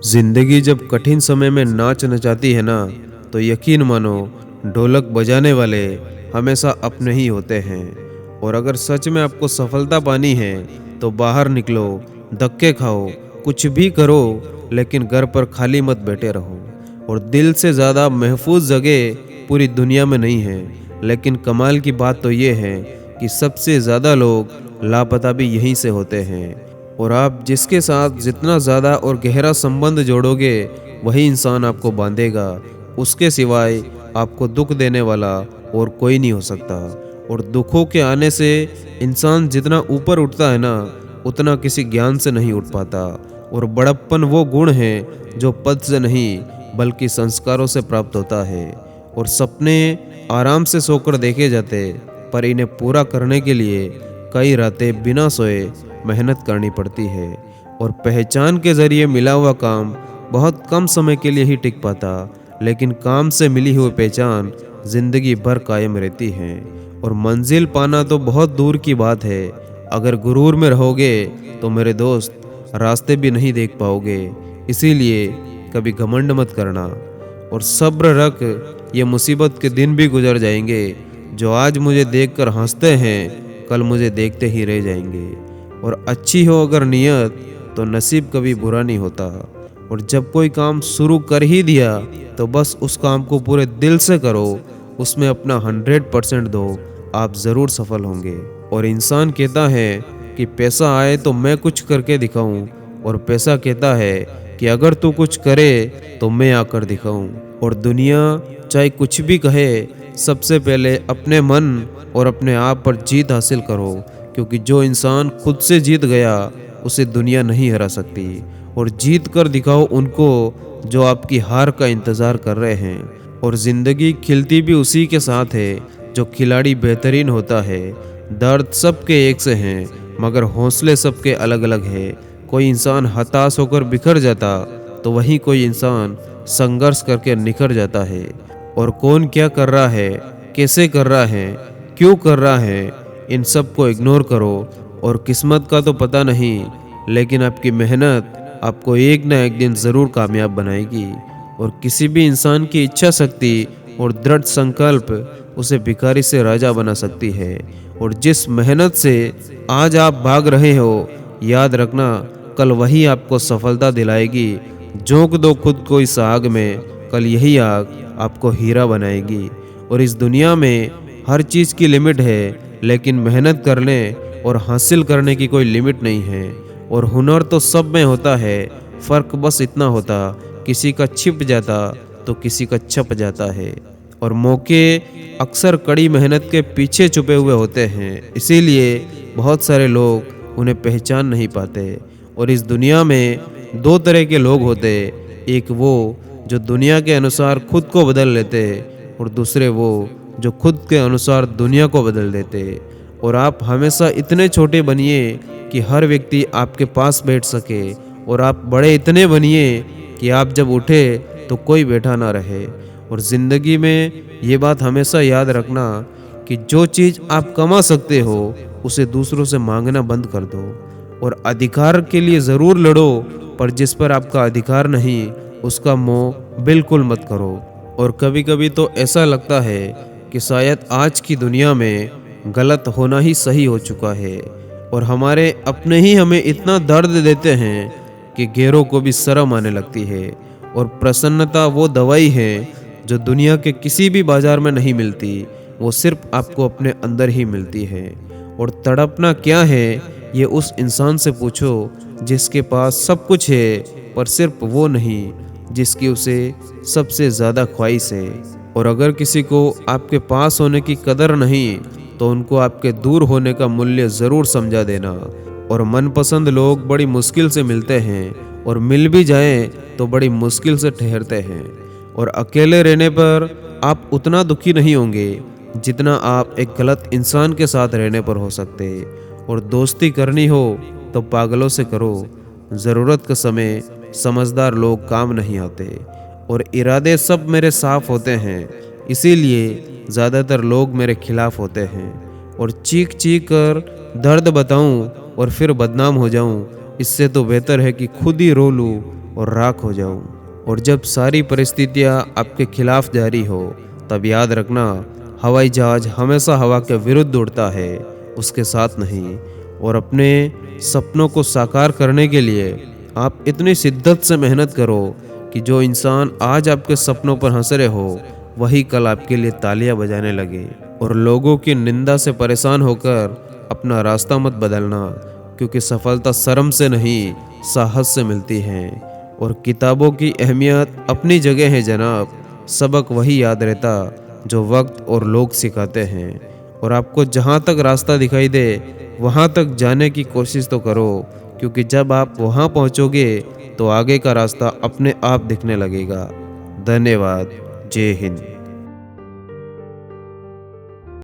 जिंदगी जब कठिन समय में नाच नचाती है ना, तो यकीन मानो ढोलक बजाने वाले हमेशा अपने ही होते हैं। और अगर सच में आपको सफलता पानी है तो बाहर निकलो, धक्के खाओ, कुछ भी करो, लेकिन घर पर खाली मत बैठे रहो। और दिल से ज़्यादा महफूज जगह पूरी दुनिया में नहीं है। लेकिन कमाल की बात तो ये है कि सबसे ज़्यादा लोग लापता भी यहीं से होते हैं। और आप जिसके साथ जितना ज़्यादा और गहरा संबंध जोड़ोगे, वही इंसान आपको बांधेगा। उसके सिवाय आपको दुख देने वाला और कोई नहीं हो सकता। और दुखों के आने से इंसान जितना ऊपर उठता है ना, उतना किसी ज्ञान से नहीं उठ पाता। और बड़प्पन वो गुण है जो पद से नहीं बल्कि संस्कारों से प्राप्त होता है। और सपने आराम से सोकर देखे जाते, पर इन्हें पूरा करने के लिए कई रातें बिना सोए मेहनत करनी पड़ती है। और पहचान के जरिए मिला हुआ काम बहुत कम समय के लिए ही टिक पाता, लेकिन काम से मिली हुई पहचान जिंदगी भर कायम रहती है। और मंजिल पाना तो बहुत दूर की बात है, अगर गुरूर में रहोगे तो मेरे दोस्त रास्ते भी नहीं देख पाओगे। इसीलिए कभी घमंड मत करना और सब्र रख, ये मुसीबत के दिन भी गुजर जाएंगे। जो आज मुझे देखकर हंसते हैं, कल मुझे देखते ही रह जाएंगे। और अच्छी हो अगर नियत, तो नसीब कभी बुरा नहीं होता। और जब कोई काम शुरू कर ही दिया, तो बस उस काम को पूरे दिल से करो, उसमें अपना 100% दो, आप ज़रूर सफल होंगे। और इंसान कहता है कि पैसा आए तो मैं कुछ करके दिखाऊं, और पैसा कहता है कि अगर तू कुछ करे तो मैं आकर दिखाऊं। और दुनिया चाहे कुछ भी कहे, सबसे पहले अपने मन और अपने आप पर जीत हासिल करो, क्योंकि जो इंसान खुद से जीत गया उसे दुनिया नहीं हरा सकती। और जीत कर दिखाओ उनको जो आपकी हार का इंतज़ार कर रहे हैं। और ज़िंदगी खिलती भी उसी के साथ है जो खिलाड़ी बेहतरीन होता है। दर्द सबके एक से हैं, मगर हौसले सबके अलग अलग है। कोई इंसान हताश होकर बिखर जाता, तो वहीं कोई इंसान संघर्ष करके निखर जाता है। और कौन क्या कर रहा है, कैसे कर रहा है, क्यों कर रहा है, इन सब को इग्नोर करो। और किस्मत का तो पता नहीं, लेकिन आपकी मेहनत आपको एक ना एक दिन ज़रूर कामयाब बनाएगी। और किसी भी इंसान की इच्छा शक्ति और दृढ़ संकल्प उसे भिखारी से राजा बना सकती है। और जिस मेहनत से आज आप भाग रहे हो, याद रखना कल वही आपको सफलता दिलाएगी। झोंक दो खुद को इस आग में, कल यही आग आपको हीरा बनाएगी। और इस दुनिया में हर चीज़ की लिमिट है, लेकिन मेहनत करने और हासिल करने की कोई लिमिट नहीं है। और हुनर तो सब में होता है, फ़र्क बस इतना होता, किसी का छिप जाता तो किसी का छप जाता है। और मौके अक्सर कड़ी मेहनत के पीछे छुपे हुए होते हैं, इसीलिए बहुत सारे लोग उन्हें पहचान नहीं पाते। और इस दुनिया में दो तरह के लोग होते, एक वो जो दुनिया के अनुसार खुद को बदल लेते, और दूसरे वो जो खुद के अनुसार दुनिया को बदल देते। और आप हमेशा इतने छोटे बनिए कि हर व्यक्ति आपके पास बैठ सके, और आप बड़े इतने बनिए कि आप जब उठे तो कोई बैठा ना रहे। और ज़िंदगी में ये बात हमेशा याद रखना कि जो चीज़ आप कमा सकते हो, उसे दूसरों से मांगना बंद कर दो। और अधिकार के लिए ज़रूर लड़ो, पर जिस पर आपका अधिकार नहीं, उसका मोह बिल्कुल मत करो। और कभी कभी तो ऐसा लगता है कि शायद आज की दुनिया में गलत होना ही सही हो चुका है। और हमारे अपने ही हमें इतना दर्द देते हैं कि गैरों को भी शर्म आने लगती है। और प्रसन्नता वो दवाई है जो दुनिया के किसी भी बाजार में नहीं मिलती, वो सिर्फ आपको अपने अंदर ही मिलती है। और तड़पना क्या है, ये उस इंसान से पूछो जिसके पास सब कुछ है, पर सिर्फ वो नहीं जिसकी उसे सबसे ज़्यादा ख्वाहिश है। और अगर किसी को आपके पास होने की कदर नहीं, तो उनको आपके दूर होने का मूल्य ज़रूर समझा देना। और मनपसंद लोग बड़ी मुश्किल से मिलते हैं, और मिल भी जाएं तो बड़ी मुश्किल से ठहरते हैं। और अकेले रहने पर आप उतना दुखी नहीं होंगे जितना आप एक गलत इंसान के साथ रहने पर हो सकते। और दोस्ती करनी हो तो पागलों से करो, ज़रूरत के समय समझदार लोग काम नहीं आते। और इरादे सब मेरे साफ होते हैं, इसीलिए ज़्यादातर लोग मेरे खिलाफ होते हैं। और चीख चीख कर दर्द बताऊं और फिर बदनाम हो जाऊं, इससे तो बेहतर है कि खुद ही रो लूं और राख हो जाऊं। और जब सारी परिस्थितियां आपके खिलाफ जारी हो, तब याद रखना, हवाई जहाज हमेशा हवा के विरुद्ध उड़ता है, उसके साथ नहीं। और अपने सपनों को साकार करने के लिए आप इतनी शिद्दत से मेहनत करो कि जो इंसान आज आपके सपनों पर हंस रहे हो, वही कल आपके लिए तालियां बजाने लगे। और लोगों की निंदा से परेशान होकर अपना रास्ता मत बदलना, क्योंकि सफलता शर्म से नहीं, साहस से मिलती है। और किताबों की अहमियत अपनी जगह है जनाब, सबक वही याद रहता जो वक्त और लोग सिखाते हैं। और आपको जहाँ तक रास्ता दिखाई दे, वहाँ तक जाने की कोशिश तो करो, क्योंकि जब आप वहाँ पहुँचोगे तो आगे का रास्ता अपने आप दिखने लगेगा। धन्यवाद। जय हिंद।